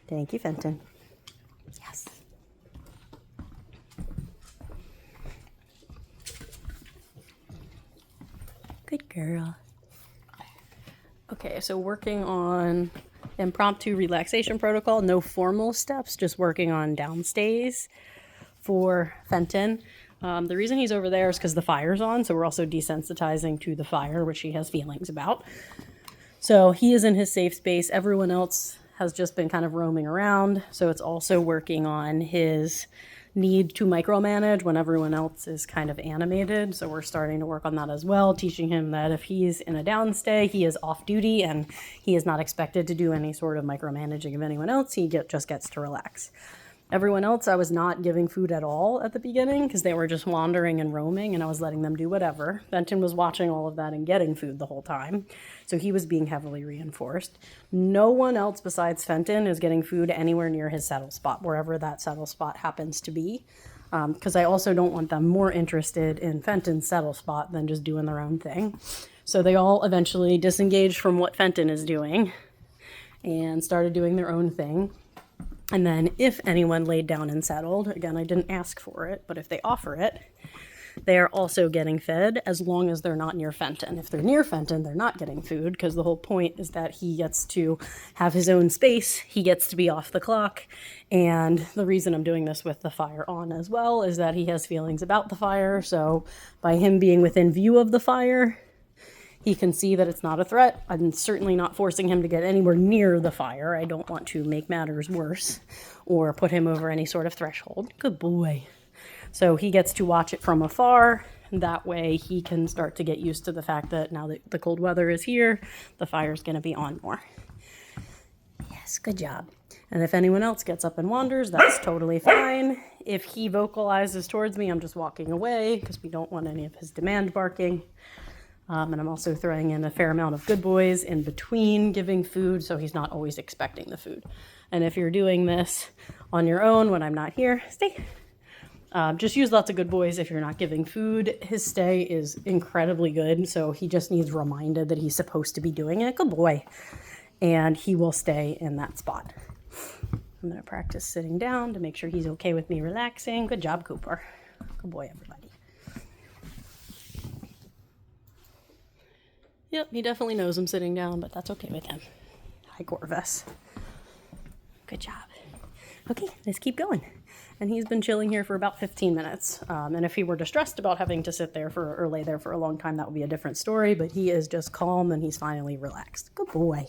Thank you, Fenton. Yes. Good girl. Okay, so working on impromptu relaxation protocol, no formal steps, just working on downstays for Fenton. The reason he's over there is because the fire's on, so we're also desensitizing to the fire, which he has feelings about. So he is in his safe space. Everyone else has just been kind of roaming around, so it's also working on his need to micromanage when everyone else is kind of animated. So we're starting to work on that as well, teaching him that if he's in a downstay, he is off duty and he is not expected to do any sort of micromanaging of anyone else. He just gets to relax. Everyone else, I was not giving food at all at the beginning because they were just wandering and roaming and I was letting them do whatever. Fenton was watching all of that and getting food the whole time. So he was being heavily reinforced. No one else besides Fenton is getting food anywhere near his settle spot, wherever that settle spot happens to be. Because I also don't want them more interested in Fenton's settle spot than just doing their own thing. So they all eventually disengaged from what Fenton is doing and started doing their own thing. And then if anyone laid down and settled, again, I didn't ask for it, but if they offer it, they are also getting fed as long as they're not near Fenton. If they're near Fenton, they're not getting food because the whole point is that he gets to have his own space. He gets to be off the clock. And the reason I'm doing this with the fire on as well is that he has feelings about the fire. So by him being within view of the fire, he can see that it's not a threat. I'm certainly not forcing him to get anywhere near the fire. I don't want to make matters worse or put him over any sort of threshold. Good boy. So he gets to watch it from afar. That way he can start to get used to the fact that now that the cold weather is here, the fire's going to be on more. Yes, good job. And if anyone else gets up and wanders, that's totally fine. If he vocalizes towards me, I'm just walking away because we don't want any of his demand barking. And I'm also throwing in a fair amount of good boys in between giving food, so he's not always expecting the food. And if you're doing this on your own when I'm not here, stay. Just use lots of good boys if you're not giving food. His stay is incredibly good, so he just needs reminded that he's supposed to be doing it. Good boy. And he will stay in that spot. I'm going to practice sitting down to make sure he's okay with me relaxing. Good job, Cooper. Good boy, everybody. Yep, he definitely knows I'm sitting down, but that's okay with him. Hi, Corvus. Good job. Okay, let's keep going. And he's been chilling here for about 15 minutes. And if he were distressed about having to sit there or lay there for a long time, that would be a different story. But he is just calm and he's finally relaxed. Good boy.